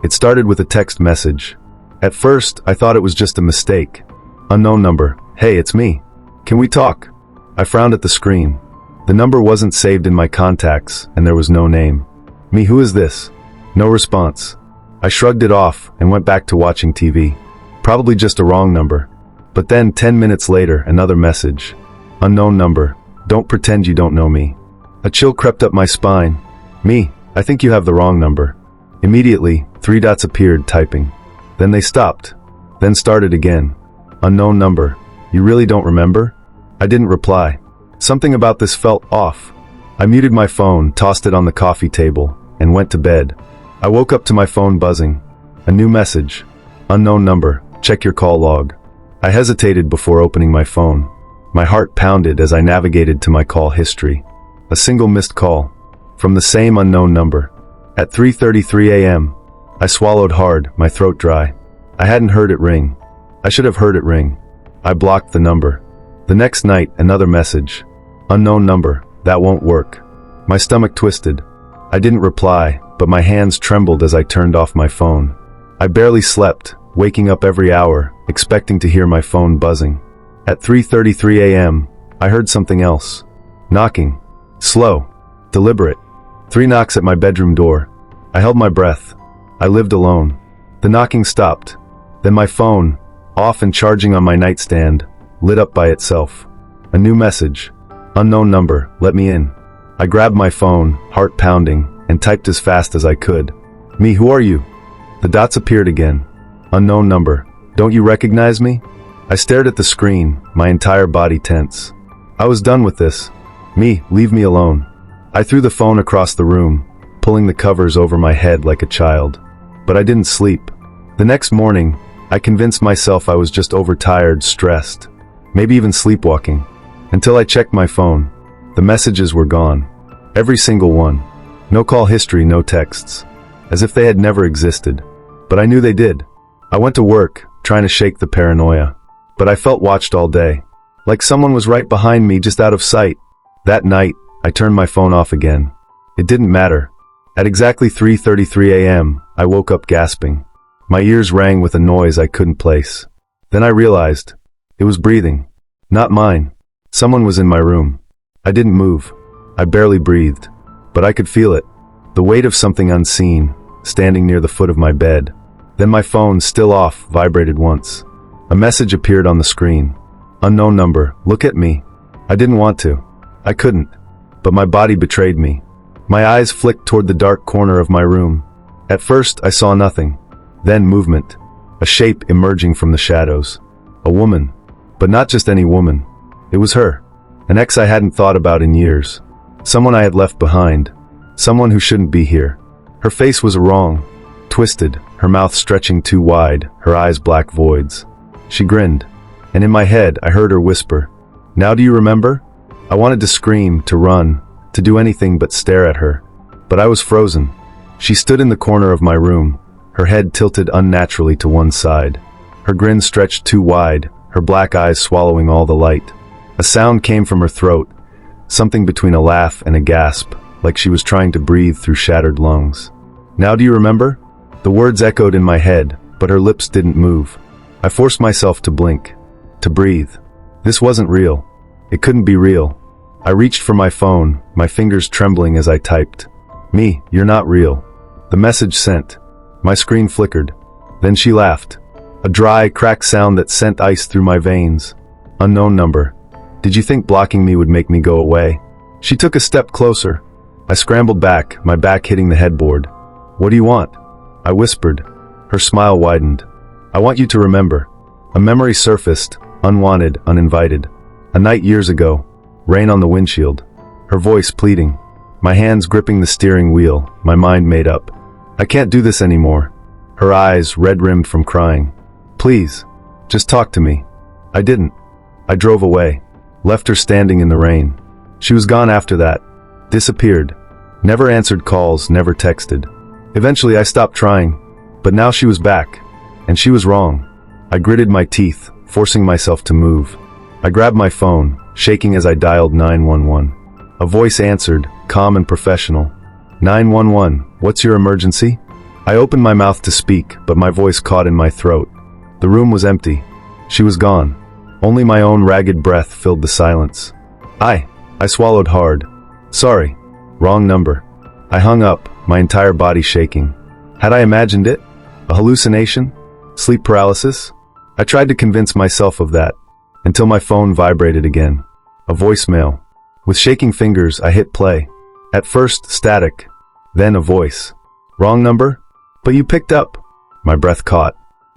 It started with a text message. At first, I thought it was just a mistake. Unknown number. Hey, it's me. Can we talk? I frowned at the screen. The number wasn't saved in my contacts, and there was no name. Me, who is this? No response. I shrugged it off and went back to watching TV. Probably just a wrong number. But then, 10 minutes later, another message. Unknown number. Don't pretend you don't know me. A chill crept up my spine. Me, I think you have the wrong number. Immediately, 3 dots appeared, typing. Then they stopped. Then started again. Unknown number. You really don't remember? I didn't reply. Something about this felt off. I muted my phone, tossed it on the coffee table, and went to bed. I woke up to my phone buzzing. A new message. Unknown number. Check your call log. I hesitated before opening my phone. My heart pounded as I navigated to my call history. A single missed call. From the same unknown number. At 3:33 a.m. I swallowed hard, my throat dry. I hadn't heard it ring. I should have heard it ring. I blocked the number. The next night, another message. Unknown number. That won't work. My stomach twisted. I didn't reply, but my hands trembled as I turned off my phone. I barely slept, waking up every hour, expecting to hear my phone buzzing. At 3:33 a.m., I heard something else. Knocking. Slow. Deliberate. 3 knocks at my bedroom door. I held my breath. I lived alone. The knocking stopped. Then my phone, off and charging on my nightstand, lit up by itself. A new message. Unknown number, let me in. I grabbed my phone, heart pounding, and typed as fast as I could. Me, who are you? The dots appeared again. Unknown number, don't you recognize me? I stared at the screen, my entire body tense. I was done with this. Me, leave me alone. I threw the phone across the room, pulling the covers over my head like a child. But I didn't sleep. The next morning, I convinced myself I was just overtired, stressed, maybe even sleepwalking. Until I checked my phone. The messages were gone. Every single one. No call history, no texts. As if they had never existed. But I knew they did. I went to work, trying to shake the paranoia. But I felt watched all day. Like someone was right behind me, just out of sight. That night, I turned my phone off again. It didn't matter. At exactly 3:33 a.m., I woke up gasping. My ears rang with a noise I couldn't place. Then I realized. It was breathing. Not mine. Someone was in my room. I didn't move. I barely breathed. But I could feel it. The weight of something unseen, standing near the foot of my bed. Then my phone, still off, vibrated once. A message appeared on the screen. Unknown number, look at me. I didn't want to. I couldn't. But my body betrayed me. My eyes flicked toward the dark corner of my room. At first, I saw nothing. Then movement. A shape emerging from the shadows. A woman. But not just any woman. It was her. An ex I hadn't thought about in years. Someone I had left behind. Someone who shouldn't be here. Her face was wrong. Twisted, her mouth stretching too wide, her eyes black voids. She grinned. And in my head, I heard her whisper. Now do you remember? I wanted to scream, to run, to do anything but stare at her. But I was frozen. She stood in the corner of my room, her head tilted unnaturally to one side. Her grin stretched too wide, her black eyes swallowing all the light. A sound came from her throat, something between a laugh and a gasp, like she was trying to breathe through shattered lungs. Now do you remember? The words echoed in my head, but her lips didn't move. I forced myself to blink, to breathe. This wasn't real. It couldn't be real. I reached for my phone, my fingers trembling as I typed. Me, you're not real. The message sent. My screen flickered. Then she laughed. A dry, cracked sound that sent ice through my veins. Unknown number. Did you think blocking me would make me go away? She took a step closer. I scrambled back, my back hitting the headboard. What do you want? I whispered. Her smile widened. I want you to remember. A memory surfaced, unwanted, uninvited. A night years ago. Rain on the windshield. Her voice pleading. My hands gripping the steering wheel, my mind made up. I can't do this anymore. Her eyes red-rimmed from crying. Please, just talk to me. I didn't. I drove away. Left her standing in the rain. She was gone after that. Disappeared. Never answered calls, never texted. Eventually I stopped trying. But now she was back. And she was wrong. I gritted my teeth, forcing myself to move. I grabbed my phone, shaking as I dialed 911. A voice answered, calm and professional. 911, what's your emergency? I opened my mouth to speak, but my voice caught in my throat. The room was empty. She was gone. Only my own ragged breath filled the silence. I swallowed hard. Sorry. Wrong number. I hung up, my entire body shaking. Had I imagined it? A hallucination? Sleep paralysis? I tried to convince myself of that, until my phone vibrated again. A voicemail. With shaking fingers, I hit play. At first, static. Then a voice. Wrong number? But you picked up. My breath caught.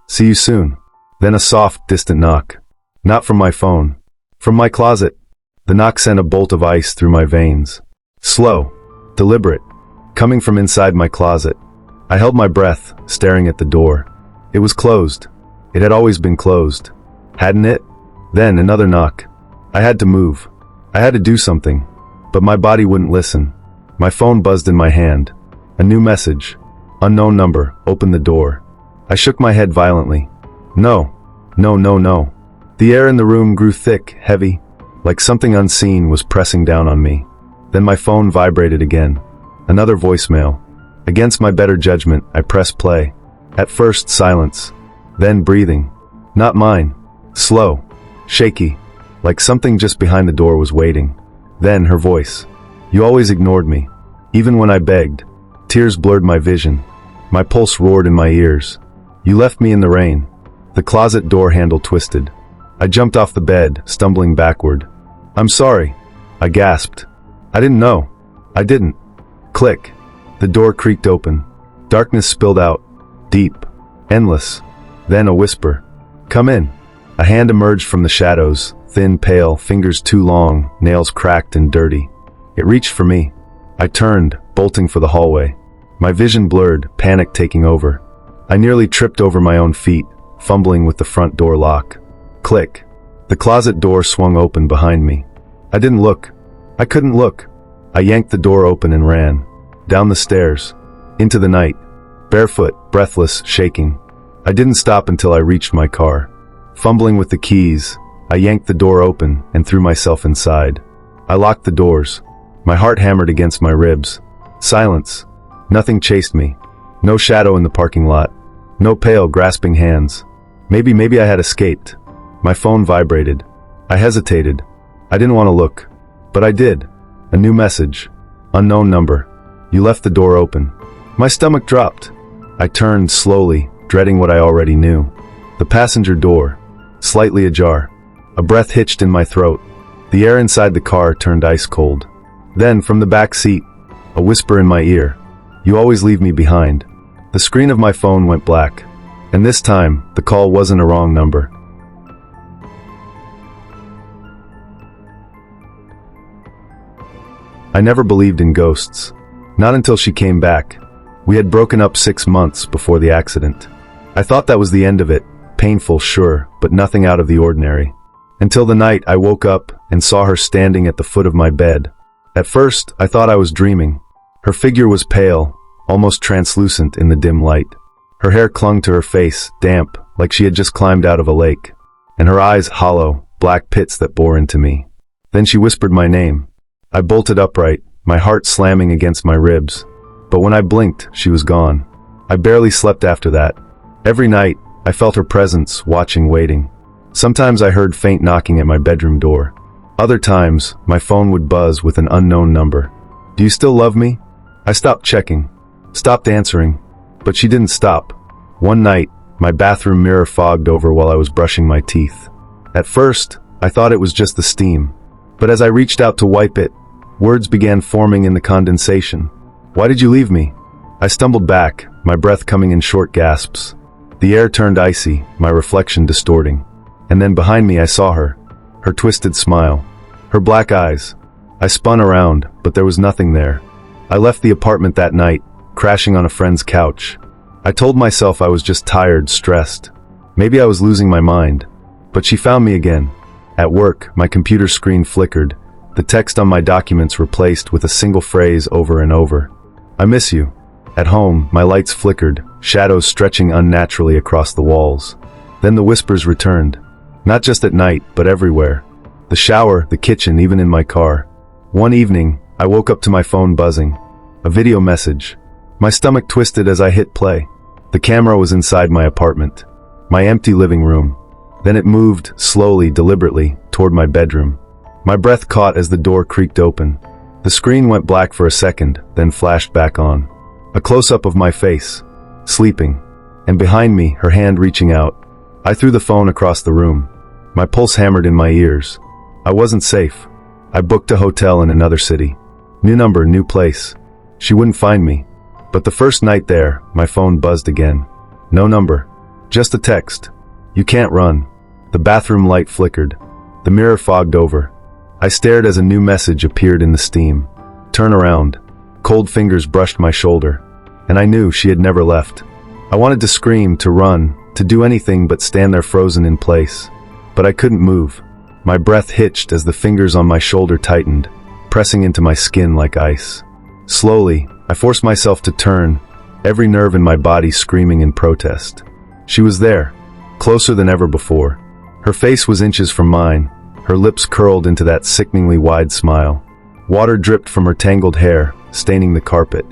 See you soon. Then a soft, distant knock. Not from my phone. From my closet. The knock sent a bolt of ice through my veins. Slow. Deliberate. Coming from inside my closet. I held my breath, staring at the door. It was closed. It had always been closed. Hadn't it? Then another knock. I had to move. I had to do something. But my body wouldn't listen. My phone buzzed in my hand. A new message. Unknown number. Open the door. I shook my head violently. No. No, no, no. The air in the room grew thick, heavy, like something unseen was pressing down on me. Then my phone vibrated again. Another voicemail. Against my better judgment, I pressed play. At first, silence. Then breathing. Not mine. Slow. Shaky. Like something just behind the door was waiting. Then her voice. You always ignored me. Even when I begged. Tears blurred my vision. My pulse roared in my ears. You left me in the rain. The closet door handle twisted. I jumped off the bed, stumbling backward. I'm sorry. I gasped. I didn't know. I didn't. Click. The door creaked open. Darkness spilled out. Deep. Endless. Then a whisper. Come in. A hand emerged from the shadows, thin, pale, fingers too long, nails cracked and dirty. It reached for me. I turned, bolting for the hallway. My vision blurred, panic taking over. I nearly tripped over my own feet, fumbling with the front door lock. Click. The closet door swung open behind me. I didn't look. I couldn't look. I yanked the door open and ran. Down the stairs. Into the night. Barefoot, breathless, shaking. I didn't stop until I reached my car. Fumbling with the keys, I yanked the door open and threw myself inside. I locked the doors. My heart hammered against my ribs. Silence. Nothing chased me. No shadow in the parking lot. No pale, grasping hands. Maybe I had escaped. My phone vibrated. I hesitated. I didn't want to look. But I did. A new message. Unknown number. You left the door open. My stomach dropped. I turned slowly, dreading what I already knew. The passenger door. Slightly ajar. A breath hitched in my throat. The air inside the car turned ice cold. Then, from the back seat, a whisper in my ear. You always leave me behind. The screen of my phone went black. And this time, the call wasn't a wrong number. I never believed in ghosts. Not until she came back. We had broken up 6 months before the accident. I thought that was the end of it. Painful, sure, but nothing out of the ordinary. Until the night I woke up and saw her standing at the foot of my bed. At first, I thought I was dreaming. Her figure was pale, almost translucent in the dim light. Her hair clung to her face, damp, like she had just climbed out of a lake. And her eyes hollow, black pits that bore into me. Then she whispered my name. I bolted upright, my heart slamming against my ribs. But when I blinked, she was gone. I barely slept after that. Every night, I felt her presence, watching, waiting. Sometimes I heard faint knocking at my bedroom door. Other times, my phone would buzz with an unknown number. Do you still love me? I stopped checking, stopped answering, but she didn't stop. One night, my bathroom mirror fogged over while I was brushing my teeth. At first, I thought it was just the steam. But as I reached out to wipe it, words began forming in the condensation. Why did you leave me? I stumbled back, my breath coming in short gasps. The air turned icy, my reflection distorting. And then behind me I saw her twisted smile, her black eyes. I spun around, but there was nothing there. I left the apartment that night, crashing on a friend's couch. I told myself I was just tired, stressed. Maybe I was losing my mind. But she found me again. At work, my computer screen flickered, the text on my documents replaced with a single phrase over and over. I miss you. At home, my lights flickered, shadows stretching unnaturally across the walls. Then the whispers returned. Not just at night, but everywhere. The shower, the kitchen, even in my car. One evening, I woke up to my phone buzzing. A video message. My stomach twisted as I hit play. The camera was inside my apartment, my empty living room. Then it moved, slowly, deliberately, toward my bedroom. My breath caught as the door creaked open. The screen went black for a second, then flashed back on. A close-up of my face, sleeping, and behind me, her hand reaching out. I threw the phone across the room. My pulse hammered in my ears. I wasn't safe. I booked a hotel in another city. New number, new place. She wouldn't find me. But the first night there, my phone buzzed again. No number. Just a text. You can't run. The bathroom light flickered. The mirror fogged over. I stared as a new message appeared in the steam. Turn around. Cold fingers brushed my shoulder. And I knew she had never left. I wanted to scream, to run, to do anything but stand there frozen in place. But I couldn't move. My breath hitched as the fingers on my shoulder tightened, pressing into my skin like ice. Slowly, I forced myself to turn, every nerve in my body screaming in protest. She was there, closer than ever before. Her face was inches from mine, her lips curled into that sickeningly wide smile. Water dripped from her tangled hair, staining the carpet.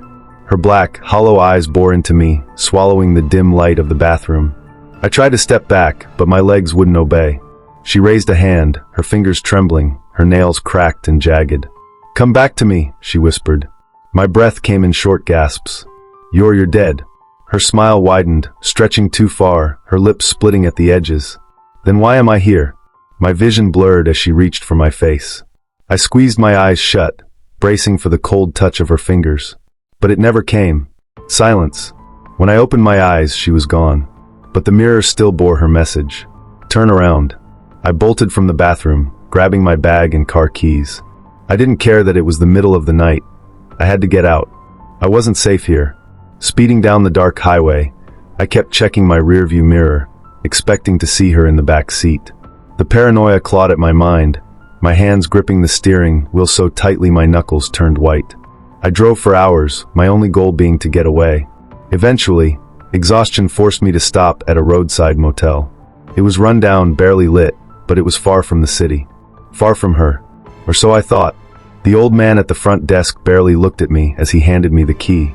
Her black, hollow eyes bore into me, swallowing the dim light of the bathroom. I tried to step back, but my legs wouldn't obey. She raised a hand, her fingers trembling, her nails cracked and jagged. "Come back to me," she whispered. My breath came in short gasps. You're dead." Her smile widened, stretching too far, her lips splitting at the edges. "Then why am I here?" My vision blurred as she reached for my face. I squeezed my eyes shut, bracing for the cold touch of her fingers. But it never came. Silence. When I opened my eyes, she was gone. But the mirror still bore her message. "Turn around." I bolted from the bathroom, grabbing my bag and car keys. I didn't care that it was the middle of the night. I had to get out. I wasn't safe here. Speeding down the dark highway, I kept checking my rearview mirror, expecting to see her in the back seat. The paranoia clawed at my mind, my hands gripping the steering wheel so tightly my knuckles turned white. I drove for hours, my only goal being to get away. Eventually, exhaustion forced me to stop at a roadside motel. It was run down, barely lit, but it was far from the city. Far from her. Or so I thought. The old man at the front desk barely looked at me as he handed me the key.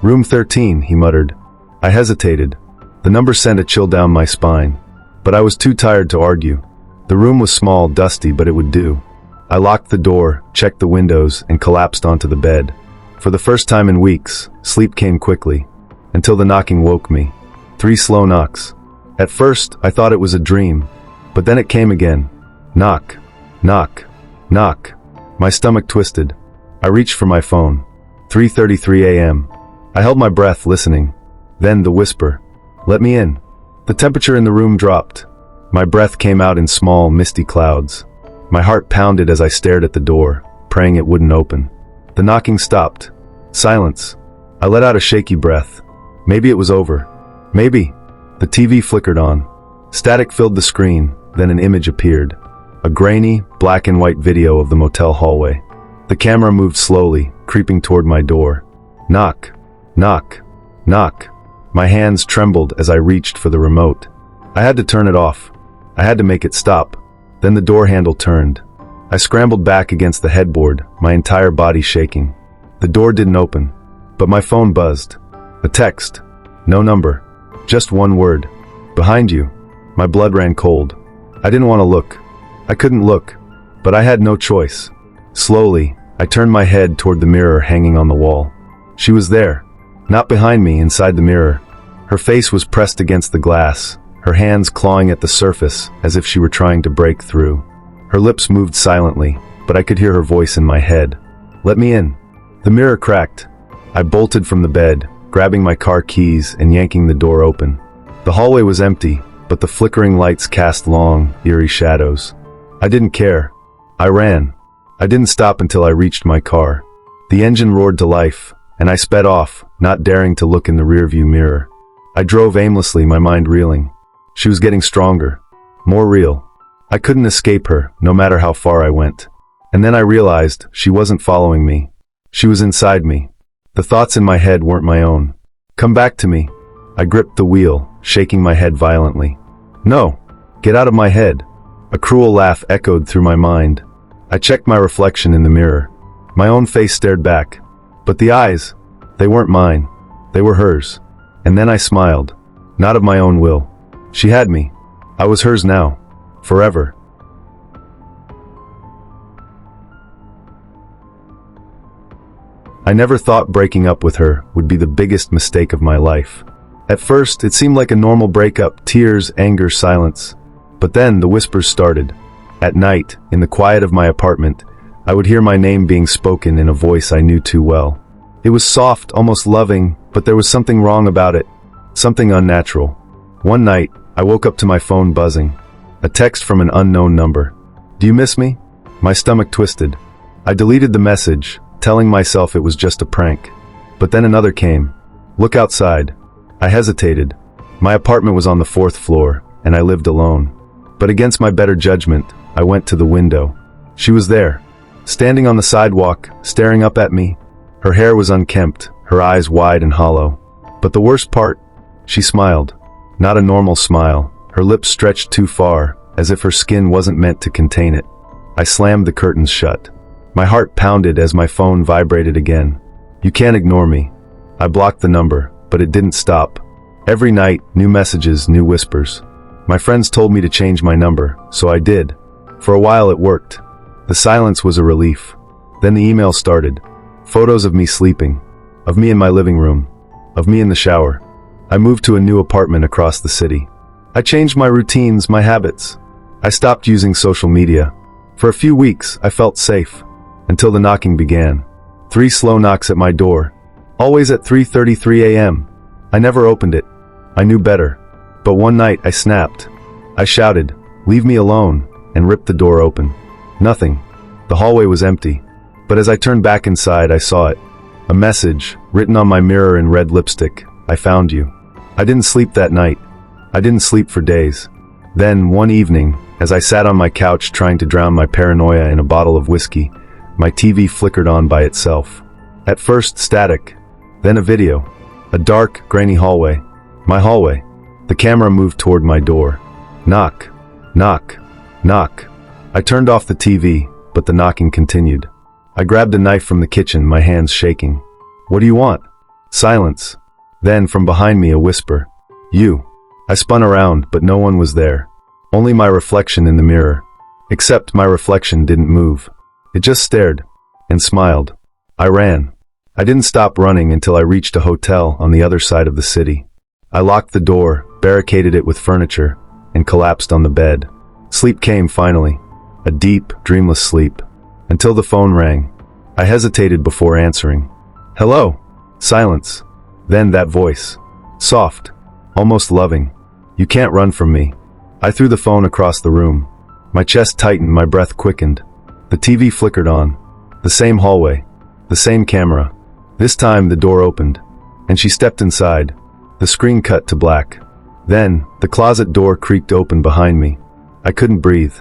"Room 13, he muttered. I hesitated. The number sent a chill down my spine. But I was too tired to argue. The room was small, dusty, but it would do. I locked the door, checked the windows, and collapsed onto the bed. For the first time in weeks, sleep came quickly, until the knocking woke me. 3 slow knocks. At first, I thought it was a dream, but then it came again. Knock, knock, knock. My stomach twisted. I reached for my phone. 3:33 a.m. I held my breath, listening. Then the whisper. "Let me in." The temperature in the room dropped. My breath came out in small, misty clouds. My heart pounded as I stared at the door, praying it wouldn't open. The knocking stopped. Silence. I let out a shaky breath. Maybe it was over. Maybe. The TV flickered on. Static filled the screen, then an image appeared. A grainy, black and white video of the motel hallway. The camera moved slowly, creeping toward my door. Knock, knock, knock. My hands trembled as I reached for the remote. I had to turn it off. I had to make it stop. Then the door handle turned. I scrambled back against the headboard, my entire body shaking. The door didn't open, but my phone buzzed. A text. No number. Just one word. "Behind you." My blood ran cold. I didn't want to look. I couldn't look, but I had no choice. Slowly, I turned my head toward the mirror hanging on the wall. She was there, not behind me, inside the mirror. Her face was pressed against the glass, her hands clawing at the surface as if she were trying to break through. Her lips moved silently, but I could hear her voice in my head. "Let me in." The mirror cracked. I bolted from the bed, grabbing my car keys and yanking the door open. The hallway was empty, but the flickering lights cast long, eerie shadows. I didn't care. I ran. I didn't stop until I reached my car. The engine roared to life, and I sped off, not daring to look in the rearview mirror. I drove aimlessly, my mind reeling. She was getting stronger, more real. I couldn't escape her, no matter how far I went. And then I realized she wasn't following me. She was inside me. The thoughts in my head weren't my own. "Come back to me." I gripped the wheel, shaking my head violently. "No! Get out of my head!" A cruel laugh echoed through my mind. I checked my reflection in the mirror. My own face stared back. But the eyes, they weren't mine. They were hers. And then I smiled. Not of my own will. She had me. I was hers now. Forever. I never thought breaking up with her would be the biggest mistake of my life. At first, it seemed like a normal breakup, tears, anger, silence. But then the whispers started. At night, in the quiet of my apartment, I would hear my name being spoken in a voice I knew too well. It was soft, almost loving, but there was something wrong about it. Something unnatural. One night, I woke up to my phone buzzing. A text from an unknown number. "Do you miss me?" My stomach twisted. I deleted the message, telling myself it was just a prank. But then another came. "Look outside." I hesitated. My apartment was on the 4th floor, and I lived alone. But against my better judgment, I went to the window. She was there, standing on the sidewalk, staring up at me. Her hair was unkempt, her eyes wide and hollow. But the worst part, she smiled. Not a normal smile, her lips stretched too far, as if her skin wasn't meant to contain it. I slammed the curtains shut. My heart pounded as my phone vibrated again. "You can't ignore me." I blocked the number, but it didn't stop. Every night, new messages, new whispers. My friends told me to change my number, so I did. For a while it worked. The silence was a relief. Then the email started. Photos of me sleeping, of me in my living room, of me in the shower. I moved to a new apartment across the city. I changed my routines, my habits. I stopped using social media. For a few weeks, I felt safe. Until the knocking began. 3 slow knocks at my door. Always at 3:33 a.m. I never opened it. I knew better. But one night I snapped. I shouted, "Leave me alone," and ripped the door open. Nothing. The hallway was empty. But as I turned back inside, I saw it. A message, written on my mirror in red lipstick. "I found you." I didn't sleep that night. I didn't sleep for days. Then, one evening, as I sat on my couch trying to drown my paranoia in a bottle of whiskey, my TV flickered on by itself. At first, static. Then a video. A dark, grainy hallway. My hallway. The camera moved toward my door. Knock. Knock. Knock. I turned off the TV, but the knocking continued. I grabbed a knife from the kitchen, my hands shaking. "What do you want?" Silence. Then, from behind me, a whisper. "You." I spun around, but no one was there. Only my reflection in the mirror. Except my reflection didn't move. It just stared. And smiled. I ran. I didn't stop running until I reached a hotel on the other side of the city. I locked the door, barricaded it with furniture, and collapsed on the bed. Sleep came finally. A deep, dreamless sleep. Until the phone rang. I hesitated before answering. "Hello?" Silence. Then that voice. Soft. Almost loving. "You can't run from me." I threw the phone across the room. My chest tightened, my breath quickened. The TV flickered on. The same hallway. The same camera. This time the door opened, and she stepped inside. The screen cut to black. Then, the closet door creaked open behind me. I couldn't breathe.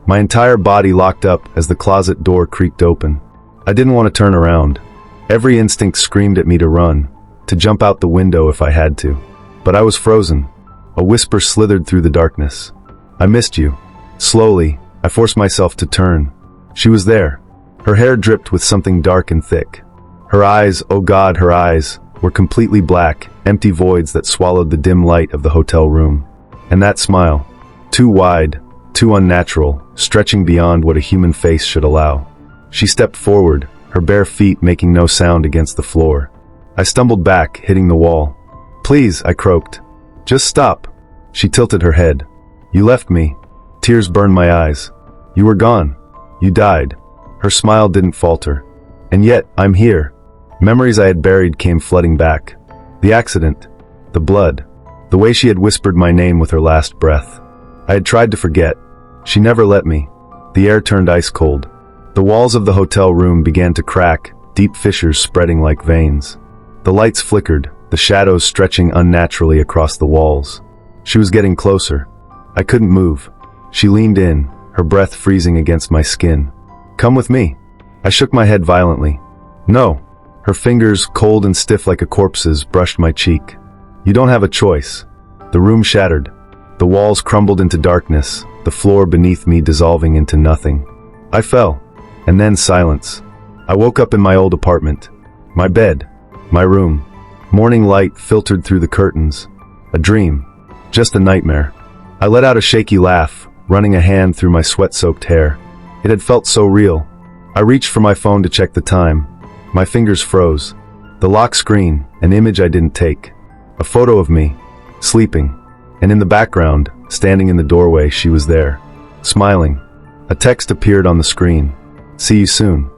My entire body locked up as the closet door creaked open. I didn't want to turn around. Every instinct screamed at me to run, to jump out the window if I had to. But I was frozen. A whisper slithered through the darkness. "I missed you." Slowly, I forced myself to turn. She was there. Her hair dripped with something dark and thick. Her eyes, oh God, her eyes, were completely black, empty voids that swallowed the dim light of the hotel room. And that smile, too wide, too unnatural, stretching beyond what a human face should allow. She stepped forward, her bare feet making no sound against the floor. I stumbled back, hitting the wall. "Please," I croaked. "Just stop." She tilted her head. "You left me." Tears burned my eyes. "You were gone. You died." Her smile didn't falter. "And yet, I'm here." Memories I had buried came flooding back. The accident. The blood. The way she had whispered my name with her last breath. I had tried to forget. She never let me. The air turned ice cold. The walls of the hotel room began to crack, deep fissures spreading like veins. The lights flickered, the shadows stretching unnaturally across the walls. She was getting closer. I couldn't move. She leaned in, her breath freezing against my skin. "Come with me." I shook my head violently. "No." Her fingers, cold and stiff like a corpse's, brushed my cheek. "You don't have a choice." The room shattered. The walls crumbled into darkness, the floor beneath me dissolving into nothing. I fell. And then silence. I woke up in my old apartment. My bed. My room. Morning light filtered through the curtains. A dream. Just a nightmare. I let out a shaky laugh, running a hand through my sweat-soaked hair. It had felt so real. I reached for my phone to check the time. My fingers froze. The lock screen, an image I didn't take. A photo of me, sleeping. And in the background, standing in the doorway, she was there, smiling. A text appeared on the screen. "See you soon."